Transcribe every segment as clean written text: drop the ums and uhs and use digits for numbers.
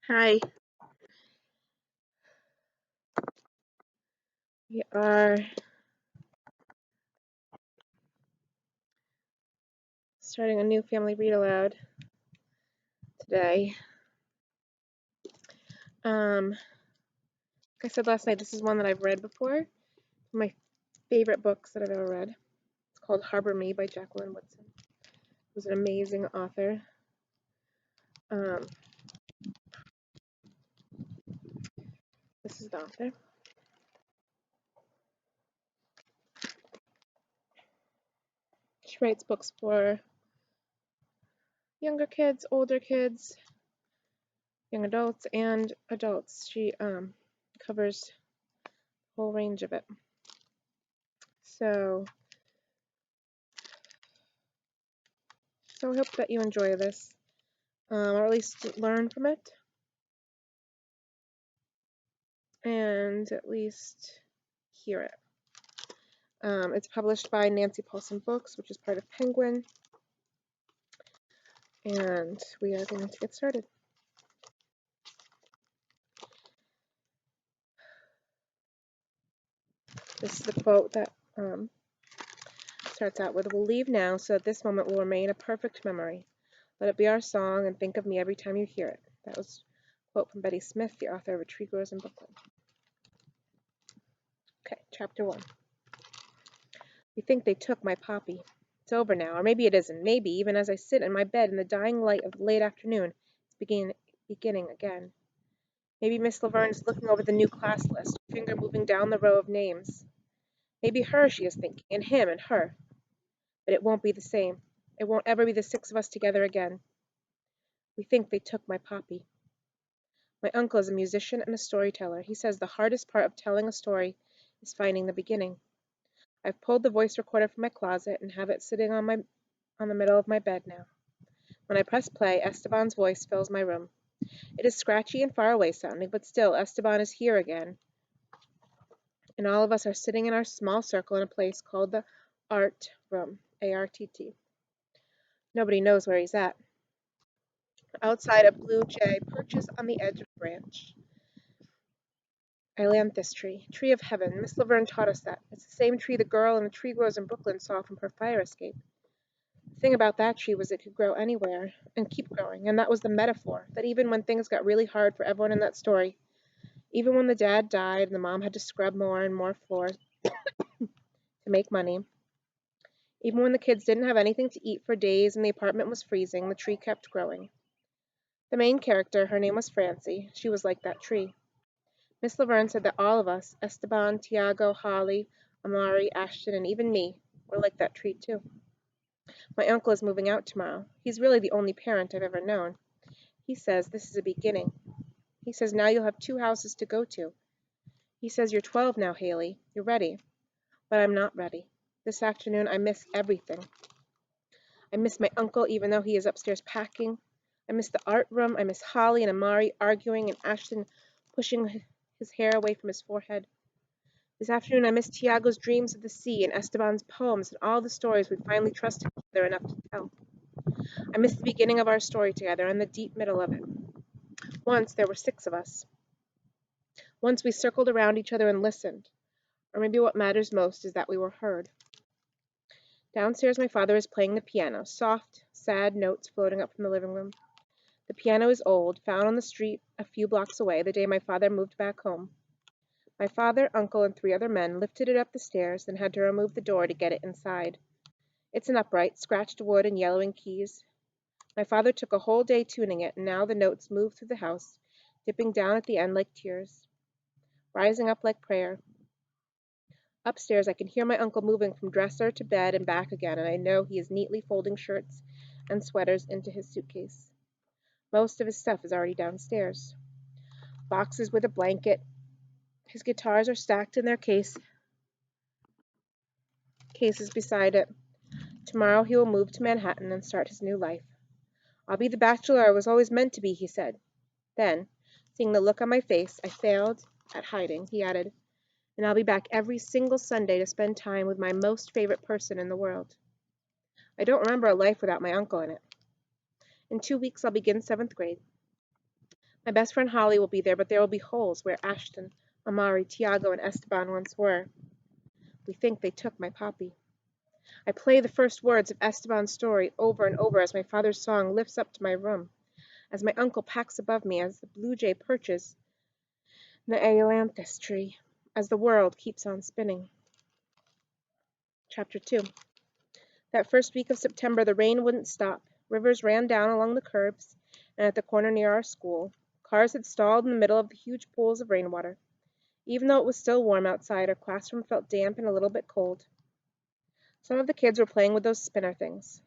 Hi, we are starting a new family read aloud today. Like I said last night, this is one that I've read before. My favorite books that I've ever read. It's called Harbor Me by Jacqueline Woodson. Who's an amazing author. Um, this is the author. She writes books for younger kids, older kids, young adults, and adults. She covers a whole range of it. So I hope that you enjoy this, or at least learn from it, and at least hear it. It's published by Nancy Paulson Books, which is part of Penguin, and we are going to get started. This is the quote that starts out with, "We'll leave now, so that this moment will remain a perfect memory. Let it be our song, and think of me every time you hear it." That was a quote from Betty Smith, the author of A Tree Grows in Brooklyn. Okay, chapter 1. We think they took my Poppy. It's over now, or maybe it isn't. Maybe, even as I sit in my bed in the dying light of the late afternoon, it's beginning again. Maybe Miss Laverne is looking over the new class list, her finger moving down the row of names. Maybe her she is thinking, and him and her. But it won't be the same. It won't ever be the six of us together again. We think they took my Poppy. My uncle is a musician and a storyteller. He says the hardest part of telling a story is finding the beginning. I've pulled the voice recorder from my closet and have it sitting on the middle of my bed now. When I press play, Esteban's voice fills my room. It is scratchy and far away sounding, but still Esteban is here again. And all of us are sitting in our small circle in a place called the Art Room, ARTT. Nobody knows where he's at. Outside, a blue jay perches on the edge of a branch. Ailanthus tree of heaven. Miss Laverne taught us that. It's the same tree the girl in the Tree Grows in Brooklyn saw from her fire escape. The thing about that tree was it could grow anywhere and keep growing, and that was the metaphor, that even when things got really hard for everyone in that story, even when the dad died and the mom had to scrub more and more floors to make money, even when the kids didn't have anything to eat for days and the apartment was freezing, the tree kept growing. The main character, her name was Francie, she was like that tree. Miss Laverne said that all of us, Esteban, Tiago, Holly, Amari, Ashton, and even me, were like that tree too. My uncle is moving out tomorrow. He's really the only parent I've ever known. He says this is a beginning. He says now you'll have two houses to go to. He says you're 12 now, Haley. You're ready. But I'm not ready. This afternoon I miss everything. I miss my uncle even though he is upstairs packing. I miss the art room. I miss Holly and Amari arguing and Ashton pushing his hair away from his forehead. This afternoon I miss Tiago's dreams of the sea and Esteban's poems and all the stories we finally trusted each other enough to tell. I miss the beginning of our story together and the deep middle of it. Once there were six of us. Once we circled around each other and listened. Or maybe what matters most is that we were heard. Downstairs my father is playing the piano, soft, sad notes floating up from the living room. The piano is old, found on the street a few blocks away the day my father moved back home. My father, uncle, and three other men lifted it up the stairs, then had to remove the door to get it inside. It's an upright, scratched wood and yellowing keys. My father took a whole day tuning it, and now the notes move through the house, dipping down at the end like tears, rising up like prayer. Upstairs I can hear my uncle moving from dresser to bed and back again, and I know he is neatly folding shirts and sweaters into his suitcase. Most of his stuff is already downstairs. Boxes with a blanket. His guitars are stacked in their cases beside it. Tomorrow he will move to Manhattan and start his new life. I'll be the bachelor I was always meant to be, he said. Then, seeing the look on my face, I failed at hiding, he added, and I'll be back every single Sunday to spend time with my most favorite person in the world. I don't remember a life without my uncle in it. In 2 weeks I'll begin 7th grade. My best friend Holly will be there, but there will be holes where Ashton, Amari, Tiago, and Esteban once were. We think they took my Poppy. I play the first words of Esteban's story over and over as my father's song lifts up to my room, as my uncle packs above me, as the blue jay perches in the ailanthus tree, as the world keeps on spinning. Chapter 2. That first week of September, the rain wouldn't stop. Rivers ran down along the curbs, and at the corner near our school, cars had stalled in the middle of the huge pools of rainwater. Even though it was still warm outside, our classroom felt damp and a little bit cold. Some of the kids were playing with those spinner things.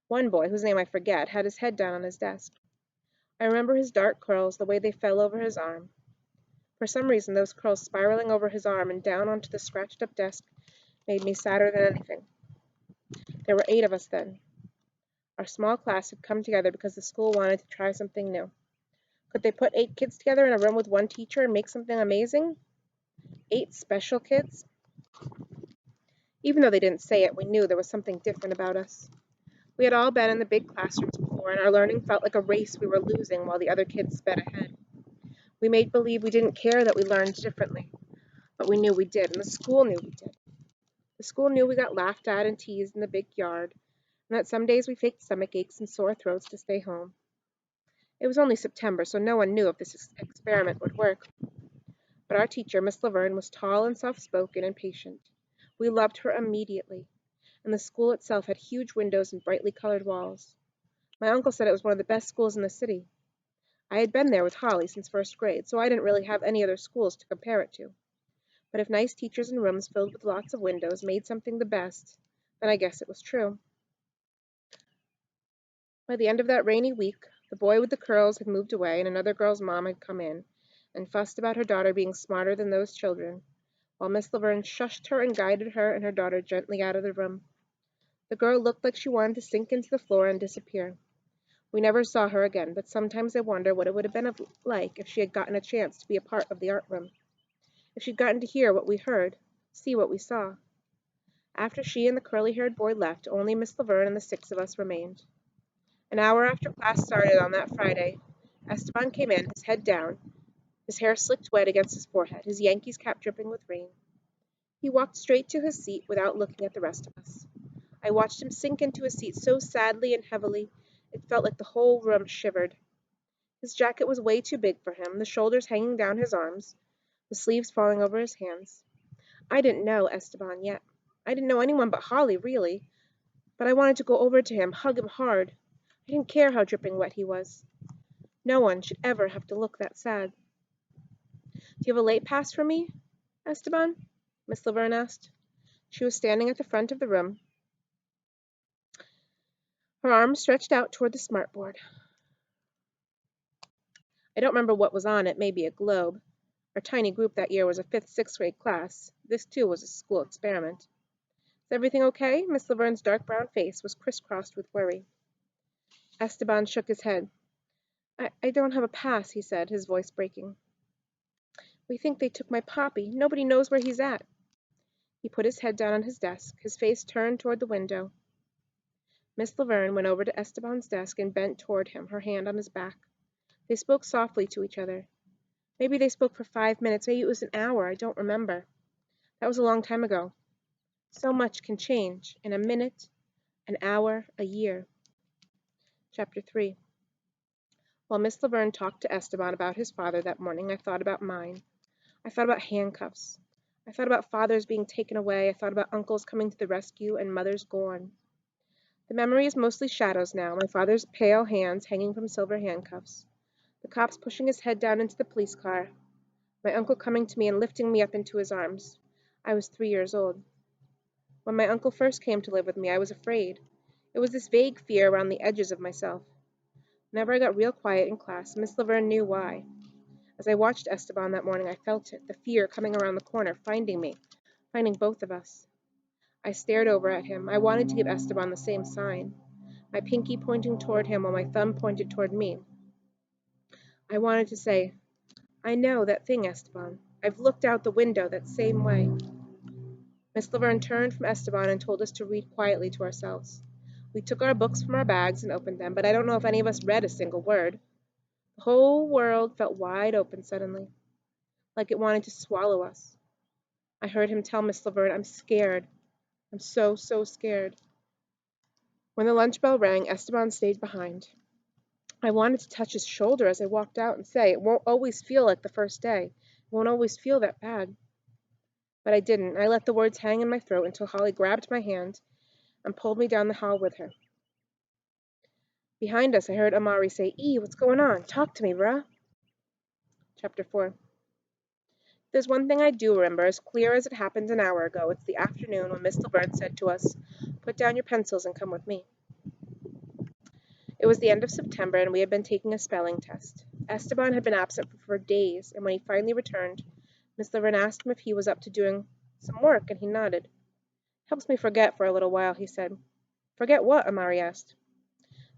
One boy, whose name I forget, had his head down on his desk. I remember his dark curls, the way they fell over his arm. For some reason, those curls spiraling over his arm and down onto the scratched-up desk made me sadder than anything. There were 8 of us then. Our small class had come together because the school wanted to try something new. Could they put 8 kids together in a room with one teacher and make something amazing? 8 special kids? Even though they didn't say it, we knew there was something different about us. We had all been in the big classrooms before, and our learning felt like a race we were losing while the other kids sped ahead. We made believe we didn't care that we learned differently, but we knew we did, and the school knew we did. The school knew we got laughed at and teased in the big yard, and that some days we faked stomach aches and sore throats to stay home. It was only September, so no one knew if this experiment would work. But our teacher, Miss Laverne, was tall and soft-spoken and patient. We loved her immediately, and the school itself had huge windows and brightly colored walls. My uncle said it was one of the best schools in the city. I had been there with Holly since first grade, so I didn't really have any other schools to compare it to. But if nice teachers and rooms filled with lots of windows made something the best, then I guess it was true. By the end of that rainy week, the boy with the curls had moved away, and another girl's mom had come in and fussed about her daughter being smarter than those children, while Miss Laverne shushed her and guided her and her daughter gently out of the room. The girl looked like she wanted to sink into the floor and disappear. We never saw her again, but sometimes I wonder what it would have been like if she had gotten a chance to be a part of the art room, if she'd gotten to hear what we heard, see what we saw. After she and the curly-haired boy left, only Miss Laverne and the 6 of us remained. An hour after class started on that Friday, Esteban came in, his head down, his hair slicked wet against his forehead, his Yankees cap dripping with rain. He walked straight to his seat without looking at the rest of us. I watched him sink into his seat so sadly and heavily, it felt like the whole room shivered. His jacket was way too big for him, the shoulders hanging down his arms, the sleeves falling over his hands. I didn't know Esteban yet. I didn't know anyone but Holly, really. But I wanted to go over to him, hug him hard. I didn't care how dripping wet he was. No one should ever have to look that sad. "Do you have a late pass for me, Esteban?" Miss Laverne asked. She was standing at the front of the room, her arms stretched out toward the smartboard. I don't remember what was on it, maybe a globe. Our tiny group that year was a 5th, 6th grade class. This, too, was a school experiment. "Is everything okay?" Miss Laverne's dark brown face was crisscrossed with worry. Esteban shook his head. I don't have a pass," he said, his voice breaking. "We think they took my Poppy. Nobody knows where he's at." He put his head down on his desk, his face turned toward the window. Miss Laverne went over to Esteban's desk and bent toward him, her hand on his back. They spoke softly to each other. Maybe they spoke for 5 minutes, maybe it was an hour, I don't remember. That was a long time ago. So much can change in a minute, an hour, a year. Chapter 3. While Miss Laverne talked to Esteban about his father that morning, I thought about mine. I thought about handcuffs. I thought about fathers being taken away. I thought about uncles coming to the rescue and mothers gone. The memory is mostly shadows now, my father's pale hands hanging from silver handcuffs, the cops pushing his head down into the police car, my uncle coming to me and lifting me up into his arms. I was 3 years old. When my uncle first came to live with me, I was afraid. It was this vague fear around the edges of myself. Whenever I got real quiet in class, Miss Laverne knew why. As I watched Esteban that morning, I felt it, the fear coming around the corner, finding me, finding both of us. I stared over at him. I wanted to give Esteban the same sign, my pinky pointing toward him while my thumb pointed toward me. I wanted to say, "I know that thing, Esteban. I've looked out the window that same way." Miss Laverne turned from Esteban and told us to read quietly to ourselves. We took our books from our bags and opened them, but I don't know if any of us read a single word. The whole world felt wide open suddenly, like it wanted to swallow us. I heard him tell Miss Laverne, "I'm scared. I'm so, so scared." When the lunch bell rang, Esteban stayed behind. I wanted to touch his shoulder as I walked out and say, "It won't always feel like the first day. It won't always feel that bad." But I didn't. I let the words hang in my throat until Holly grabbed my hand and pulled me down the hall with her. Behind us, I heard Amari say, "E, what's going on? Talk to me, bruh." Chapter 4. There's one thing I do remember as clear as it happened an hour ago. It's the afternoon when Miss Laverne said to us, "Put down your pencils and come with me." It was the end of September, and we had been taking a spelling test. Esteban had been absent for days, and when he finally returned, Miss Laverne asked him if he was up to doing some work, and he nodded. "Helps me forget for a little while," he said. "Forget what?" Amari asked.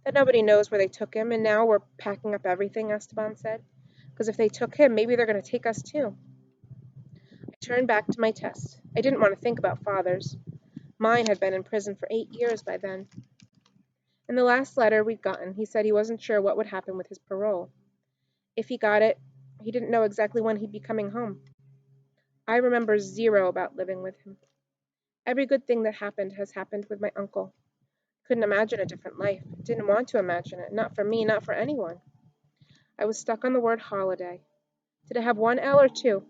"That nobody knows where they took him, and now we're packing up everything," Esteban said. "Because if they took him, maybe they're going to take us too." I turned back to my test. I didn't want to think about father's. Mine had been in prison for 8 years by then. In the last letter we'd gotten, he said he wasn't sure what would happen with his parole. If he got it, he didn't know exactly when he'd be coming home. I remember zero about living with him. Every good thing that happened has happened with my uncle. Couldn't imagine a different life. Didn't want to imagine it. Not for me, not for anyone. I was stuck on the word holiday. Did it have one L or two?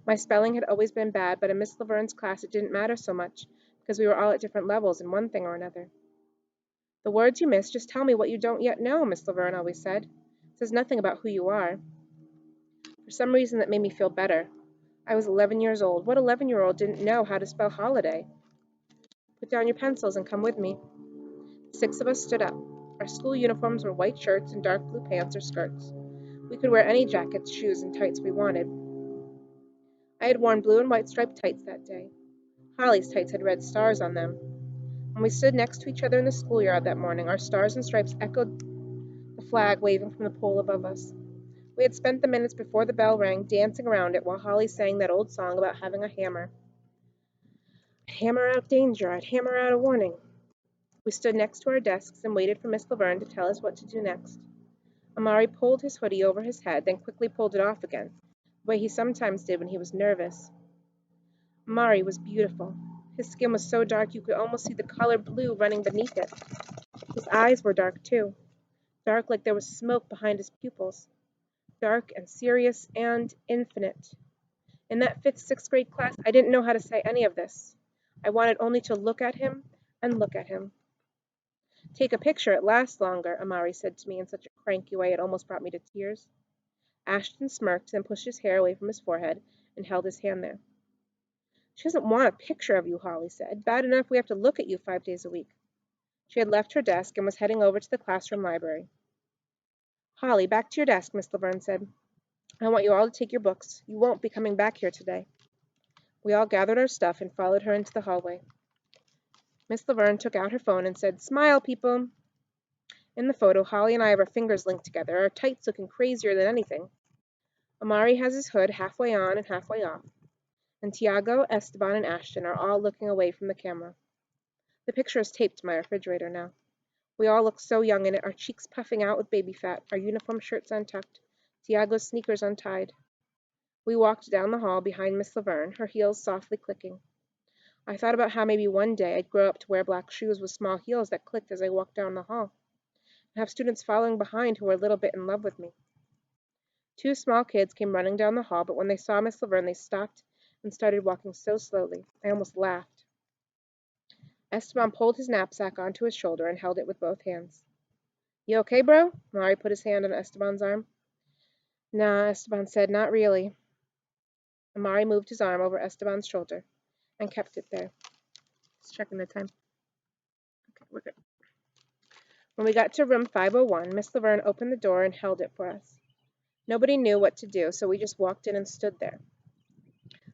My spelling had always been bad, but in Miss Laverne's class it didn't matter so much, because we were all at different levels in one thing or another. "The words you miss, just tell me what you don't yet know," Miss Laverne always said. "It says nothing about who you are." For some reason that made me feel better. I was 11 years old. What 11-year-old didn't know how to spell holiday? "Put down your pencils and come with me." 6 of us stood up. Our school uniforms were white shirts and dark blue pants or skirts. We could wear any jackets, shoes, and tights we wanted. I had worn blue and white striped tights that day. Holly's tights had red stars on them. When we stood next to each other in the schoolyard that morning, our stars and stripes echoed the flag waving from the pole above us. We had spent the minutes before the bell rang dancing around it while Holly sang that old song about having a hammer. "I'd hammer out danger, I'd hammer out a warning." We stood next to our desks and waited for Miss Laverne to tell us what to do next. Amari pulled his hoodie over his head, then quickly pulled it off again, the way he sometimes did when he was nervous. Amari was beautiful. His skin was so dark you could almost see the color blue running beneath it. His eyes were dark too, dark like there was smoke behind his pupils, dark and serious and infinite. In that 5th, 6th grade class, I didn't know how to say any of this. I wanted only to look at him and look at him. "Take a picture, it lasts longer," Amari said to me in such a cranky way it almost brought me to tears. Ashton smirked, then pushed his hair away from his forehead and held his hand there. "She doesn't want a picture of you," Holly said. "Bad enough we have to look at you 5 days a week." She had left her desk and was heading over to the classroom library. "Holly, back to your desk," Miss Laverne said. "I want you all to take your books. You won't be coming back here today." We all gathered our stuff and followed her into the hallway. Miss Laverne took out her phone and said, "Smile, people." In the photo, Holly and I have our fingers linked together, our tights looking crazier than anything. Amari has his hood halfway on and halfway off, and Tiago, Esteban, and Ashton are all looking away from the camera. The picture is taped to my refrigerator now. We all look so young in it, our cheeks puffing out with baby fat, our uniform shirts untucked, Tiago's sneakers untied. We walked down the hall behind Miss Laverne, her heels softly clicking. I thought about how maybe one day I'd grow up to wear black shoes with small heels that clicked as I walked down the hall, and have students following behind who were a little bit in love with me. 2 small kids came running down the hall, but when they saw Miss Laverne, they stopped and started walking so slowly. I almost laughed. Esteban pulled his knapsack onto his shoulder and held it with both hands. "You okay, bro?" Mari put his hand on Esteban's arm. "Nah," Esteban said, "not really." Amari moved his arm over Esteban's shoulder and kept it there. Just checking the time. Okay, we're good. When we got to room 501, Miss Laverne opened the door and held it for us. Nobody knew what to do, so we just walked in and stood there.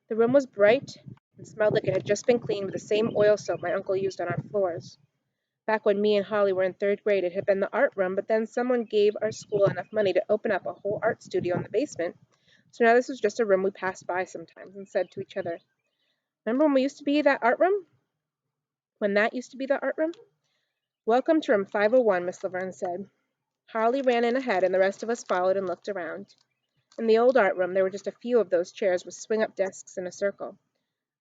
The room was bright and smelled like it had just been cleaned with the same oil soap my uncle used on our floors. Back when me and Holly were in 3rd grade, it had been the art room, but then someone gave our school enough money to open up a whole art studio in the basement, so now this was just a room we passed by sometimes and said to each other, "Remember when we used to be that art room? When that used to be the art room?" "Welcome to room 501, Miss Laverne said. Holly ran in ahead, and the rest of us followed and looked around. In the old art room, there were just a few of those chairs with swing-up desks in a circle.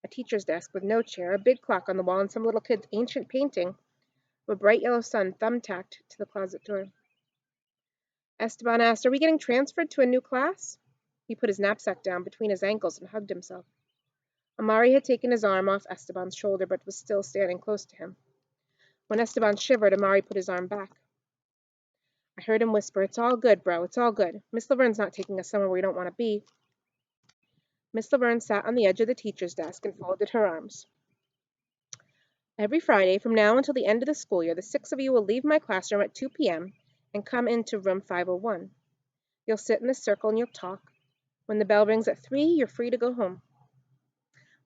A teacher's desk with no chair, a big clock on the wall, and some little kid's ancient painting of a bright yellow sun thumbtacked to the closet door. Esteban asked, "Are we getting transferred to a new class?" He put his knapsack down between his ankles and hugged himself. Amari had taken his arm off Esteban's shoulder, but was still standing close to him. When Esteban shivered, Amari put his arm back. I heard him whisper, "It's all good, bro. It's all good. Miss Laverne's not taking us somewhere we don't want to be." Miss Laverne sat on the edge of the teacher's desk and folded her arms. "Every Friday, from now until the end of the school year, the 6 of you will leave my classroom at 2 p.m. and come into room 501. You'll sit in a circle and you'll talk. When the bell rings at 3, you're free to go home."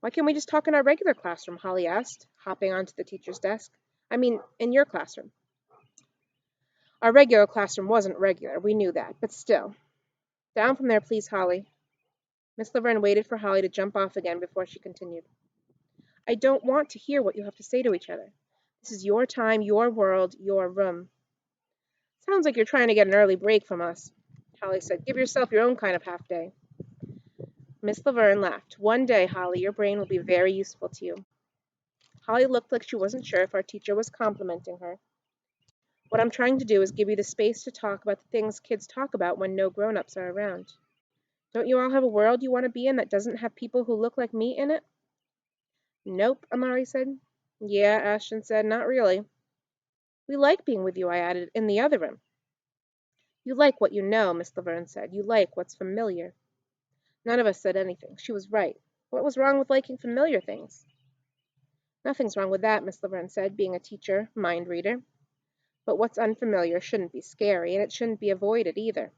"Why can't we just talk in our regular classroom?" Holly asked, hopping onto the teacher's desk. "I mean, in your classroom." Our regular classroom wasn't regular, we knew that, but still. "Down from there, please, Holly." Miss Laverne waited for Holly to jump off again before she continued. "I don't want to hear what you have to say to each other. This is your time, your world, your room." "Sounds like you're trying to get an early break from us," Holly said. "Give yourself your own kind of half day." Miss Laverne laughed. "One day, Holly, your brain will be very useful to you." Holly looked like she wasn't sure if our teacher was complimenting her. "What I'm trying to do is give you the space to talk about the things kids talk about when no grown-ups are around. Don't you all have a world you want to be in that doesn't have people who look like me in it?" "Nope," Amari said. "Yeah," Ashton said, "not really." "We like being with you," I added, "in the other room." "You like what you know," Miss Laverne said. "You like what's familiar." None of us said anything. She was right. What was wrong with liking familiar things? "Nothing's wrong with that," Miss Laverne said, being a teacher, mind reader. "But what's unfamiliar shouldn't be scary, and it shouldn't be avoided either."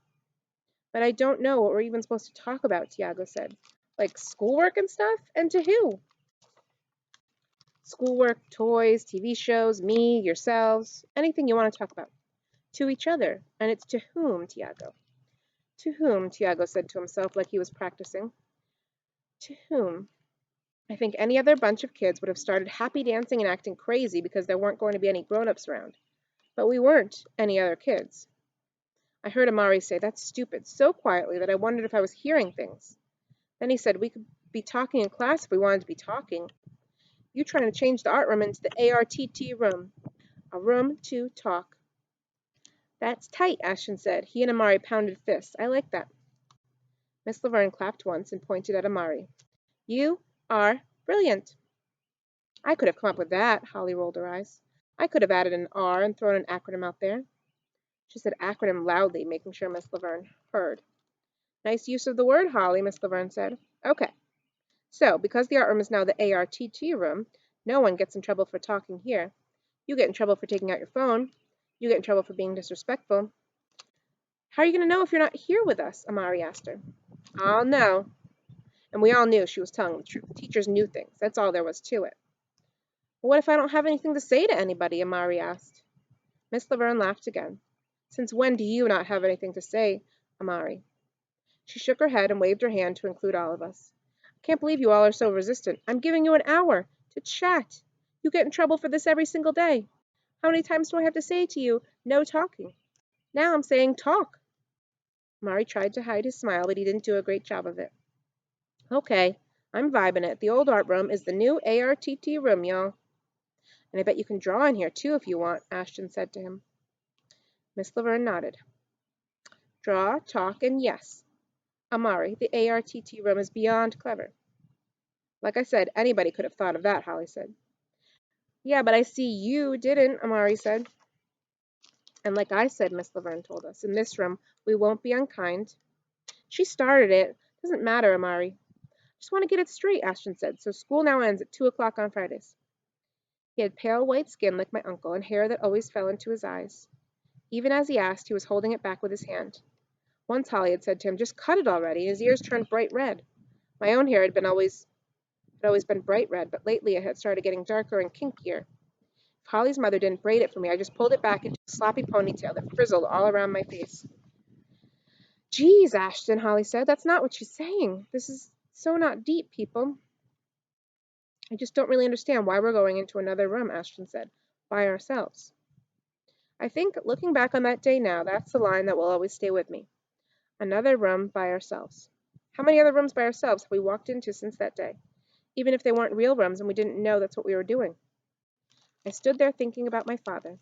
"But I don't know what we're even supposed to talk about," Tiago said. "Like schoolwork and stuff? And to who?" "Schoolwork, toys, TV shows, me, yourselves, anything you want to talk about." "To each other. And it's to whom, Tiago?" "To whom?" Tiago said to himself like he was practicing. "To whom?" I think any other bunch of kids would have started happy dancing and acting crazy because there weren't going to be any grown-ups around. But we weren't any other kids. I heard Amari say, "That's stupid," so quietly that I wondered if I was hearing things. Then he said, "We could be talking in class if we wanted to be talking. You trying to change the art room into the ARTT room. A room to talk." "That's tight," Ashton said. He and Amari pounded fists. "I like that." Miss Laverne clapped once and pointed at Amari. "You are brilliant." "I could have come up with that." Holly rolled her eyes. "I could have added an R and thrown an acronym out there." She said acronym loudly, making sure Miss Laverne heard. "Nice use of the word, Holly," Miss Laverne said. "Okay. So, because the art room is now the ARTT room, no one gets in trouble for talking here. You get in trouble for taking out your phone. You get in trouble for being disrespectful." "How are you going to know if you're not here with us?" Amari asked her. "I'll know." And we all knew she was telling the truth. Teachers knew things. That's all there was to it. "What if I don't have anything to say to anybody?" Amari asked. Miss Laverne laughed again. "Since when do you not have anything to say, Amari?" She shook her head and waved her hand to include all of us. "I can't believe you all are so resistant. I'm giving you an hour to chat. You get in trouble for this every single day. How many times do I have to say to you, no talking? Now I'm saying talk." Amari tried to hide his smile, but he didn't do a great job of it. "Okay, I'm vibing it. The old art room is the new ARTT room, y'all. And I bet you can draw in here, too, if you want," Ashton said to him. Miss Laverne nodded. "Draw, talk, and yes. Amari, the ARTT room is beyond clever." "Like I said, anybody could have thought of that," Holly said. "Yeah, but I see you didn't," Amari said. "And like I said," Miss Laverne told us, "in this room, we won't be unkind." "She started it. Doesn't matter, Amari." "Just want to get it straight," Ashton said. "So school now ends at 2 o'clock on Fridays." He had pale white skin like my uncle and hair that always fell into his eyes. Even as he asked, he was holding it back with his hand. Once Holly had said to him, "Just cut it already," and his ears turned bright red. My own hair had always been bright red, but lately it had started getting darker and kinkier. If Holly's mother didn't braid it for me, I just pulled it back into a sloppy ponytail that frizzled all around my face. "Geez, Ashton," Holly said, "that's not what she's saying. This is so not deep, people." "I just don't really understand why we're going into another room," Ashton said. "By ourselves." I think, looking back on that day now, that's the line that will always stay with me. Another room by ourselves. How many other rooms by ourselves have we walked into since that day? Even if they weren't real rooms and we didn't know that's what we were doing. I stood there thinking about my father.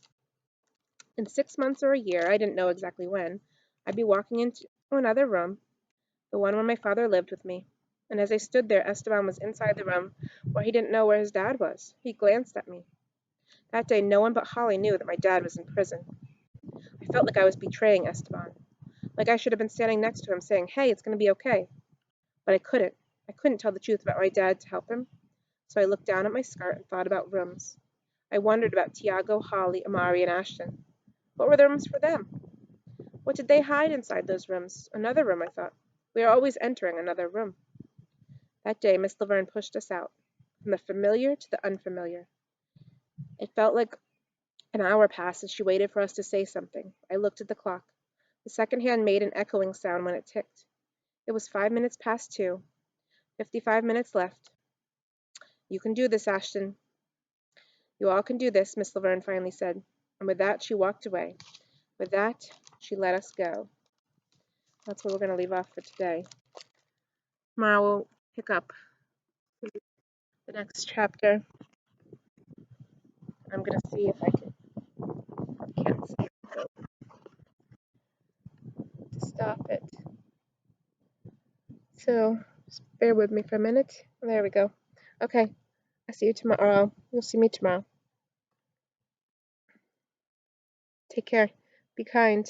In 6 months or a year, I didn't know exactly when, I'd be walking into another room, the one where my father lived with me. And as I stood there, Esteban was inside the room where he didn't know where his dad was. He glanced at me. That day, no one but Holly knew that my dad was in prison. I felt like I was betraying Esteban, like I should have been standing next to him saying, "Hey, it's going to be okay." But I couldn't. I couldn't tell the truth about my dad to help him. So I looked down at my skirt and thought about rooms. I wondered about Tiago, Holly, Amari, and Ashton. What were the rooms for them? What did they hide inside those rooms? Another room, I thought. We are always entering another room. That day, Miss Laverne pushed us out, from the familiar to the unfamiliar. It felt like an hour passed as she waited for us to say something. I looked at the clock. The second hand made an echoing sound when it ticked. It was 5 minutes past 2. 55 minutes left. You can do this, Ashton. You all can do this, Miss Laverne finally said. And with that, she walked away. With that, she let us go. That's where we're going to leave off for today. Tomorrow we'll pick up the next chapter. I'm going to see if I can't see to stop it. So just bear with me for a minute. There we go. Okay. I'll see you tomorrow. You'll see me tomorrow. Take care. Be kind.